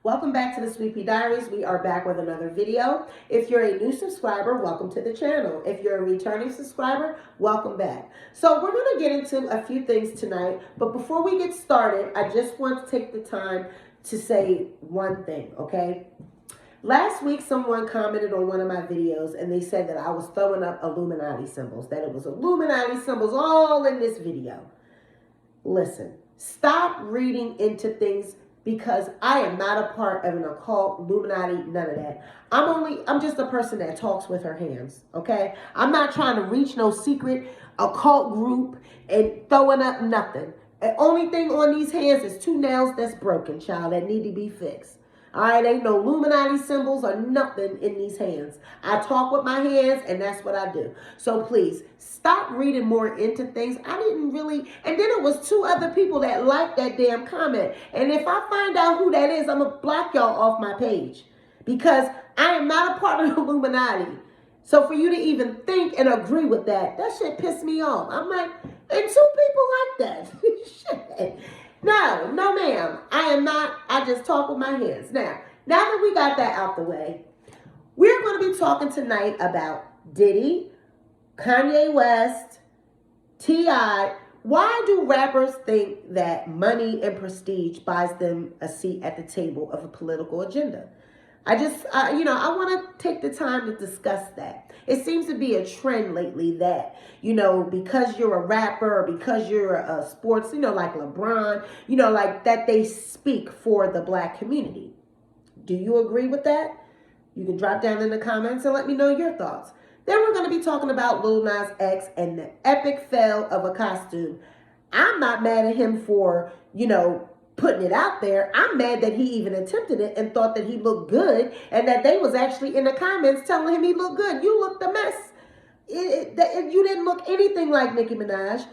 Welcome back to the Sweet Pea Diaries. We are back with another video. If you're a new subscriber, welcome to the channel. If you're a returning subscriber, welcome back. So we're going to get into a few things tonight, but before we get started, I just want to take the time to say one thing, okay? Last week, someone commented on one of my videos and they said that I was throwing up Illuminati symbols, that it was Illuminati symbols all in this video. Listen, stop reading into things because I am not a part of an occult, Illuminati, none of that. I'm just a person that talks with her hands, okay? I'm not trying to reach no secret occult group and throwing up nothing. The only thing on these hands is 2 nails that's broken, child, that need to be fixed. All right, ain't no Illuminati symbols or nothing in these hands. I talk with my hands, and that's what I do. So please, stop reading more into things. I didn't really, and then it was 2 other people that liked that damn comment. And if I find out who that is, I'm going to block y'all off my page. Because I am not a part of the Illuminati. So for you to even think and agree with that, that shit pissed me off. I'm like, and 2 people like that. Shit. No, ma'am. I am not. I just talk with my hands. Now that we got that out the way, we're going to be talking tonight about Diddy, Kanye West, T.I. Why do rappers think that money and prestige buys them a seat at the table of a political agenda? I want to take the time to discuss that. It seems to be a trend lately that, because you're a rapper or because you're a sports, like LeBron, like that they speak for the black community. Do you agree with that? You can drop down in the comments and let me know your thoughts. Then we're going to be talking about Lil Nax X and the epic fail of a costume. I'm not mad at him for, putting it out there. I'm mad that he even attempted it and thought that he looked good and that they was actually in the comments telling him he looked good. You looked a mess. You didn't look anything like Nicki Minaj.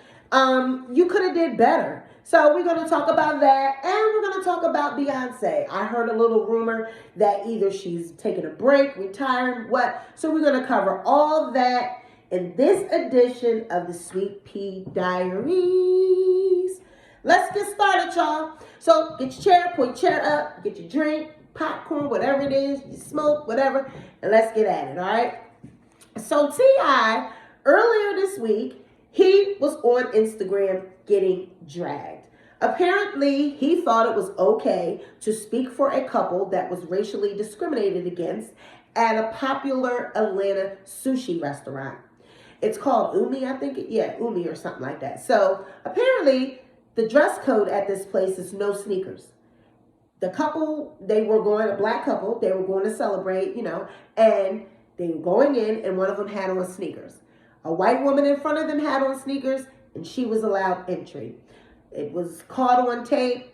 You could have did better. So we're going to talk about that, and we're going to talk about Beyonce. I heard a little rumor that either she's taking a break, retiring, what. So we're going to cover all that in this edition of the Sweet Pea Diaries. Let's get started, y'all. So get your chair, pull your chair up, get your drink, popcorn, whatever it is, you smoke, whatever, and let's get at it, all right? So T.I., earlier this week, he was on Instagram getting dragged. Apparently, he thought it was okay to speak for a couple that was racially discriminated against at a popular Atlanta sushi restaurant. It's called Umi, I think. Umi or something like that. So apparently, the dress code at this place is no sneakers. The couple, a black couple, they were going to celebrate, and they were going in, and one of them had on sneakers. A white woman in front of them had on sneakers, and she was allowed entry. It was caught on tape.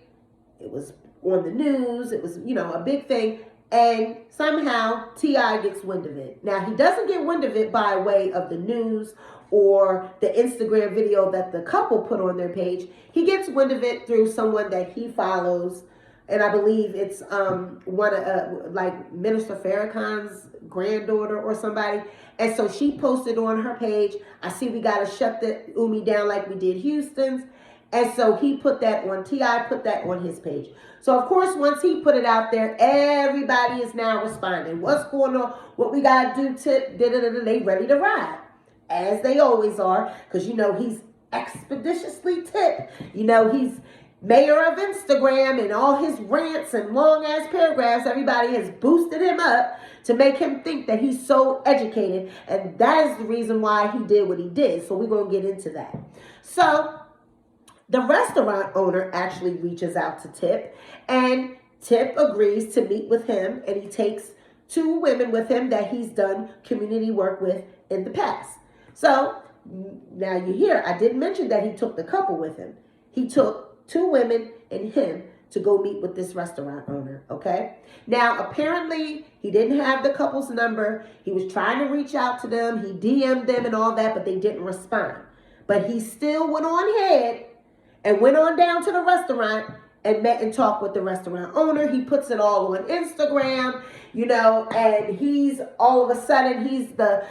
It was on the news. It was, a big thing. And somehow T.I. gets wind of it. Now, he doesn't get wind of it by way of the news or the Instagram video that the couple put on their page. He gets wind of it through someone that he follows. And I believe it's like Minister Farrakhan's granddaughter or somebody. And so she posted on her page, I see we got to shut the Umi down like we did Houston's. And so he put that on, T.I. put that on his page. So, of course, once he put it out there, everybody is now responding. What's going on? What we got to do? They ready to ride, as they always are, because, he's expeditiously tipped. He's mayor of Instagram, and all his rants and long-ass paragraphs, everybody has boosted him up to make him think that he's so educated, and that is the reason why he did what he did. So we're going to get into that. So the restaurant owner actually reaches out to Tip, and Tip agrees to meet with him, and he takes 2 women with him that he's done community work with in the past. So now you hear, I didn't mention that he took the couple with him. He took 2 women and him to go meet with this restaurant owner, okay? Now, apparently, he didn't have the couple's number. He was trying to reach out to them. He DM'd them and all that, but they didn't respond. But he still went on ahead and went on down to the restaurant and met and talked with the restaurant owner. He puts it all on Instagram, you know, and he's all of a sudden, he's the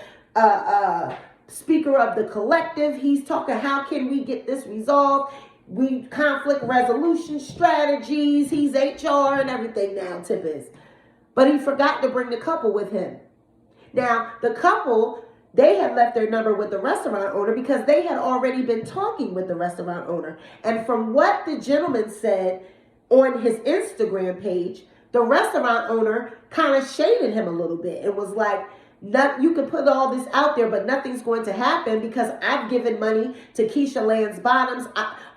speaker of the collective. He's talking, how can we get this resolved? We conflict resolution strategies. He's HR and everything now, Tip is. But he forgot to bring the couple with him. Now, the couple, they had left their number with the restaurant owner because they had already been talking with the restaurant owner. And from what the gentleman said on his Instagram page, the restaurant owner kind of shaded him a little bit. It was like, you can put all this out there, but nothing's going to happen because I've given money to Keisha Lands Bottoms.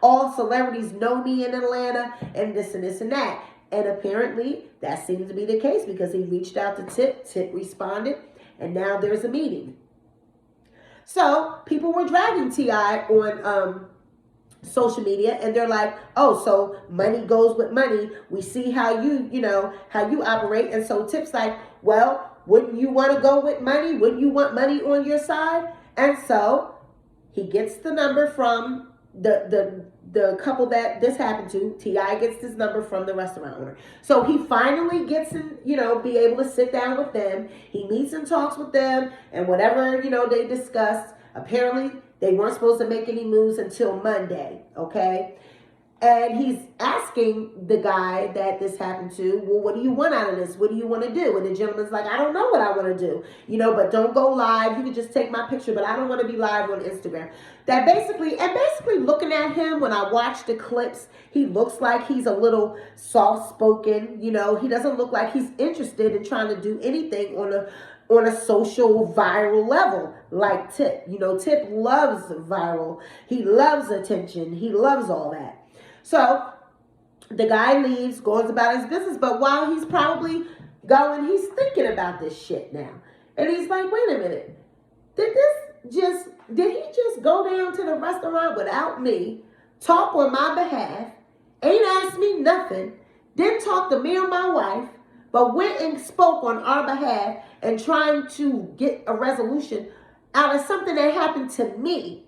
All celebrities know me in Atlanta and this and this and that. And apparently that seems to be the case because he reached out to Tip. Tip responded. And now there's a meeting. So people were dragging T.I. on social media, and they're like, oh, so money goes with money. We see how how you operate. And so Tip's like, well, wouldn't you want to go with money? Wouldn't you want money on your side? And so he gets the number from the couple that this happened to. T.I. gets this number from the restaurant owner. So he finally gets to, be able to sit down with them. He meets and talks with them, and whatever, they discussed, apparently they weren't supposed to make any moves until Monday, okay? And he's asking the guy that this happened to, well, what do you want out of this? What do you want to do? And the gentleman's like, I don't know what I want to do, but don't go live. You can just take my picture, but I don't want to be live on Instagram. Basically looking at him, when I watch the clips, he looks like he's a little soft-spoken. He doesn't look like he's interested in trying to do anything on a social viral level like Tip. Tip loves viral. He loves attention. He loves all that. So the guy leaves, goes about his business, but while he's probably going, he's thinking about this shit now. And he's like, wait a minute, did he just go down to the restaurant without me, talk on my behalf, ain't asked me nothing, didn't talk to me or my wife, but went and spoke on our behalf and trying to get a resolution out of something that happened to me?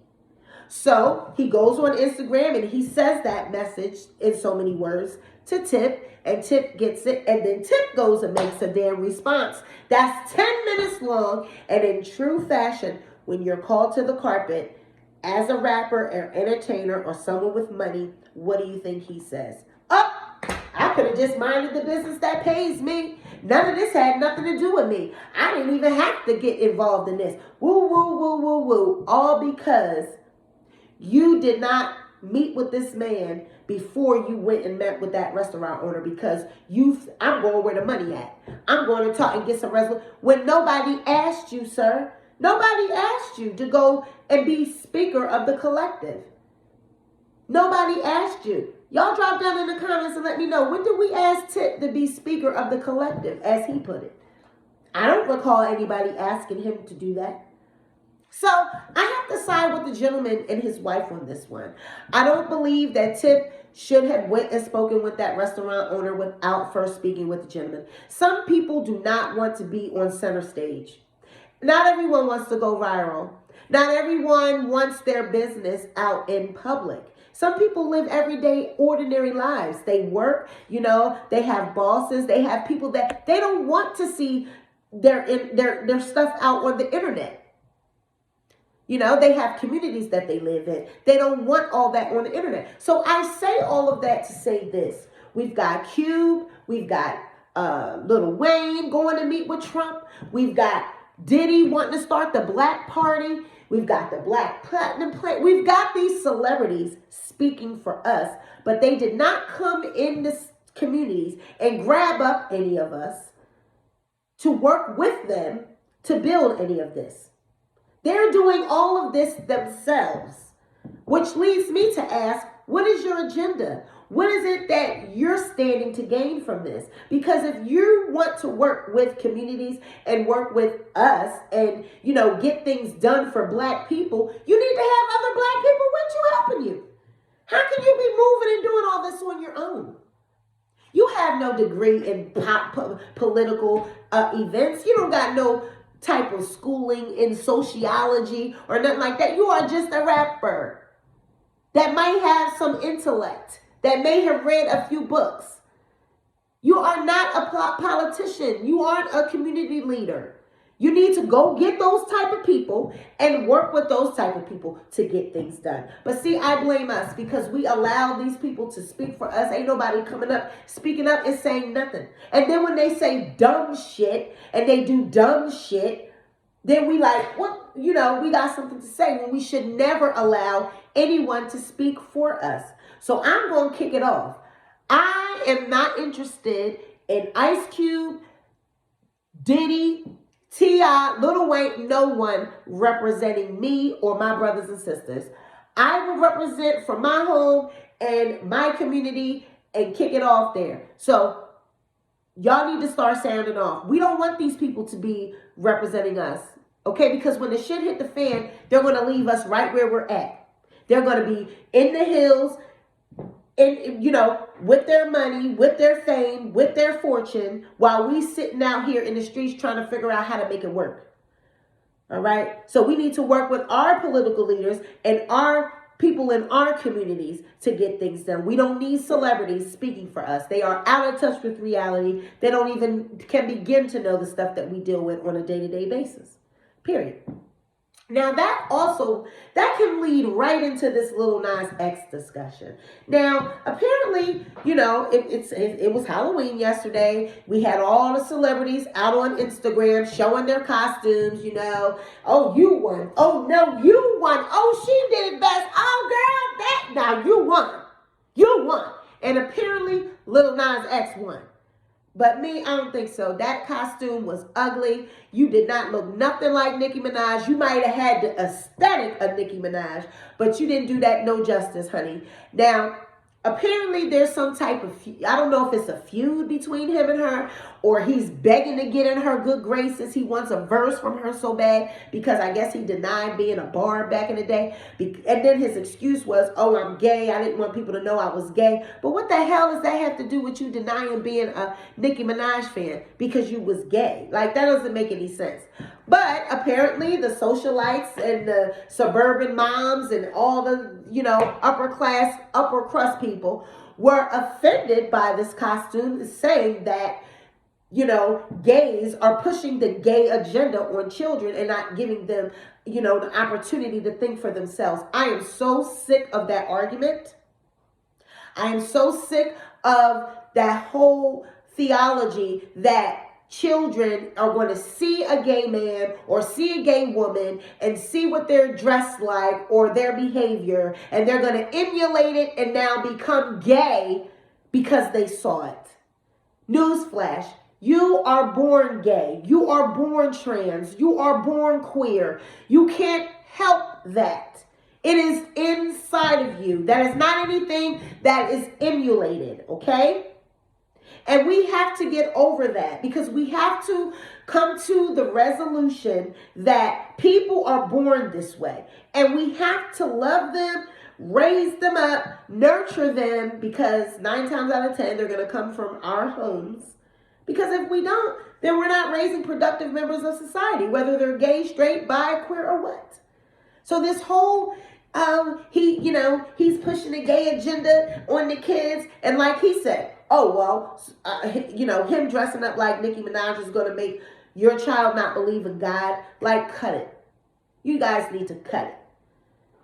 So he goes on Instagram and he says that message in so many words to Tip, and Tip gets it, and then Tip goes and makes a damn response that's 10 minutes long. And in true fashion, when you're called to the carpet as a rapper or entertainer or someone with money, what do you think he says? I could have just minded the business that pays me. None of this had nothing to do with me. I didn't even have to get involved in this. Woo, woo, woo, woo, woo. All because you did not meet with this man before you went and met with that restaurant owner because I'm going where the money at. I'm going to talk and get some resolution. When nobody asked you, sir. Nobody asked you to go and be speaker of the collective. Nobody asked you. Y'all drop down in the comments and let me know, when did we ask Tip to be speaker of the collective, as he put it? I don't recall anybody asking him to do that. So I have to side with the gentleman and his wife on this one. I don't believe that Tip should have went and spoken with that restaurant owner without first speaking with the gentleman. Some people do not want to be on center stage. Not everyone wants to go viral. Not everyone wants their business out in public. Some people live everyday, ordinary lives. They work, they have bosses. They have people that they don't want to see their stuff out on the internet. They have communities that they live in. They don't want all that on the internet. So I say all of that to say this. We've got Cube. We've got Lil Wayne going to meet with Trump. We've got Diddy wanting to start the Black Party. We've got the Black Platinum Plate. We've got these celebrities speaking for us, but they did not come in the communities and grab up any of us to work with them to build any of this. They're doing all of this themselves, which leads me to ask, what is your agenda? What is it that you're standing to gain from this? Because if you want to work with communities and work with us and, get things done for Black people, you need to have other Black people with you helping you. How can you be moving and doing all this on your own? You have no degree in political events. You don't got no type of schooling in sociology or nothing like that. You are just a rapper that might have some intellect, that may have read a few books. You are not a politician. You aren't a community leader. You need to go get those type of people and work with those type of people to get things done. But see, I blame us because we allow these people to speak for us. Ain't nobody coming up, speaking up and saying nothing. And then when they say dumb shit and they do dumb shit, then we like, what? You know, we got something to say when we should never allow anyone to speak for us. So I'm going to kick it off. I am not interested in IceCube, Diddy, T.I., Lil Wayne, no one representing me or my brothers and sisters. I will represent from my home and my community and kick it off there. So y'all need to start sounding off. We don't want these people to be representing us, okay? Because when the shit hit the fan, they're going to leave us right where we're at. They're going to be in the hills, and, you know, with their money, with their fame, with their fortune, while we sitting out here in the streets trying to figure out how to make it work. All right. So we need to work with our political leaders and our people in our communities to get things done. We don't need celebrities speaking for us. They are out of touch with reality. They don't even can begin to know the stuff that we deal with on a day-to-day basis. Period. Now that can lead right into this Lil Nas X discussion. Now, apparently, you know, it was Halloween yesterday. We had all the celebrities out on Instagram showing their costumes, you know. Oh, you won. Oh, no, you won. Oh, she did it best. Oh, girl, now you won. You won. And apparently, Lil Nas X won. But me, I don't think so. That costume was ugly. You did not look nothing like Nicki Minaj. You might have had the aesthetic of Nicki Minaj, but you didn't do that no justice, honey. Now, apparently there's some type of, I don't know if it's a feud between him and her, or he's begging to get in her good graces. He wants a verse from her so bad because I guess he denied being a bard back in the day. And then his excuse was, oh, I'm gay. I didn't want people to know I was gay. But what the hell does that have to do with you denying being a Nicki Minaj fan because you was gay? Like, that doesn't make any sense. But apparently the socialites and the suburban moms and all the, you know, upper crust people were offended by this costume, saying that, you know, gays are pushing the gay agenda on children and not giving them, you know, the opportunity to think for themselves. I am so sick of that argument. I am so sick of that whole theology that children are going to see a gay man or see a gay woman and see what they're dressed like or their behavior, and they're going to emulate it and now become gay because they saw it. Newsflash. You are born gay. You are born trans. You are born queer. You can't help that. It is inside of you. That is not anything that is emulated, okay? And we have to get over that because we have to come to the resolution that people are born this way. And we have to love them, raise them up, nurture them, because 9 times out of 10, they're going to come from our homes. Because if we don't, then we're not raising productive members of society, whether they're gay, straight, bi, queer, or what. So this whole, he's pushing the gay agenda on the kids. And like he said, oh, well, him dressing up like Nicki Minaj is going to make your child not believe in God. Like, cut it. You guys need to cut it.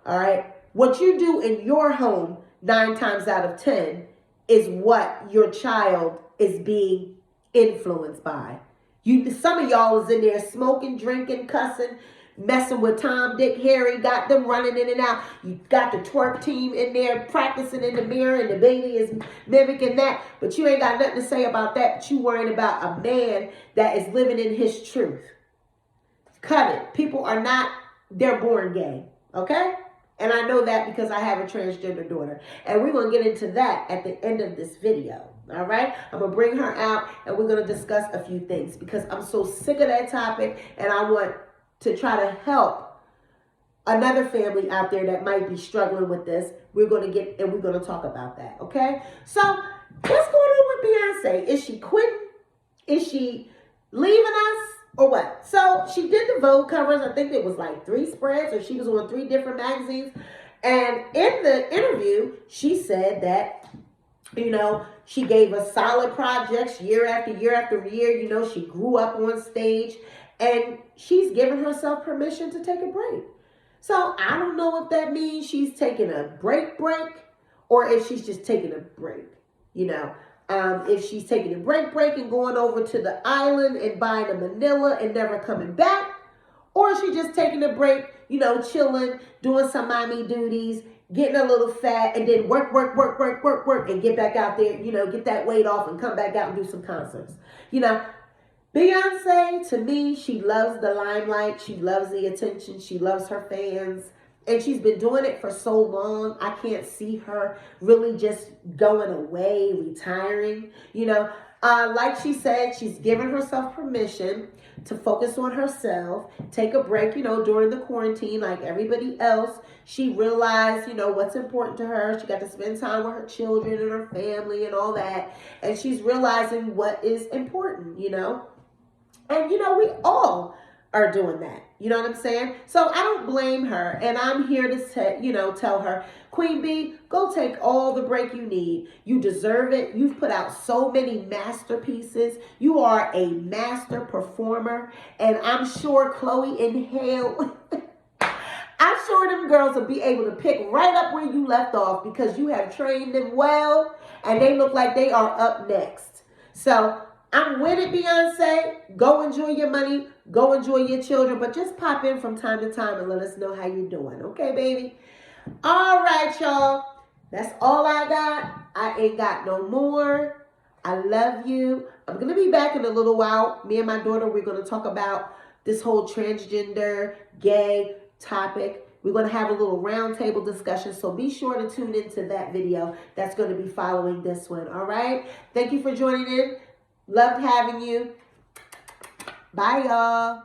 All right? What you do in your home 9 times out of 10 is what your child is being influenced by. Some of y'all is in there smoking, drinking, cussing, messing with Tom, Dick, Harry, got them running in and out. You got the twerk team in there practicing in the mirror, and the baby is mimicking that. But you ain't got nothing to say about that. But you worrying about a man that is living in his truth. Cut it. People are not, they're born gay. Okay? And I know that because I have a transgender daughter. And we're going to get into that at the end of this video. All right? I'm going to bring her out and we're going to discuss a few things because I'm so sick of that topic and I want to try to help another family out there that might be struggling with this. We're going to talk about that. Okay? So, what's going on with Beyonce? Is she quitting? Is she leaving us? Or what? So she did the Vogue covers. I think it was like 3 spreads, or she was on 3 different magazines. And in the interview, she said that, she gave us solid projects year after year after year. She grew up on stage, and she's given herself permission to take a break. So I don't know if that means she's taking a break, or if she's just taking a break, if she's taking a break and going over to the island and buying a Manila and never coming back, or is she just taking a break, chilling, doing some mommy duties, getting a little fat, and then work, and get back out there, get that weight off and come back out and do some concerts. Beyonce, to me, she loves the limelight. She loves the attention. She loves her fans. And she's been doing it for so long. I can't see her really just going away, retiring. Like she said, she's given herself permission to focus on herself, take a break, during the quarantine like everybody else. She realized, what's important to her. She got to spend time with her children and her family and all that. And she's realizing what is important, And, we all are doing that. You know what I'm saying? So I don't blame her. And I'm here to, tell her, Queen B, go take all the break you need. You deserve it. You've put out so many masterpieces. You are a master performer. And I'm sure Chloe and Hale, I'm sure them girls will be able to pick right up where you left off, because you have trained them well and they look like they are up next. So I'm with it, Beyonce. Go enjoy your money. Go enjoy your children. But just pop in from time to time and let us know how you're doing. Okay, baby? All right, y'all. That's all I got. I ain't got no more. I love you. I'm going to be back in a little while. Me and my daughter, we're going to talk about this whole transgender, gay topic. We're going to have a little roundtable discussion. So be sure to tune into that video that's going to be following this one. All right? Thank you for joining in. Loved having you. Bye, y'all.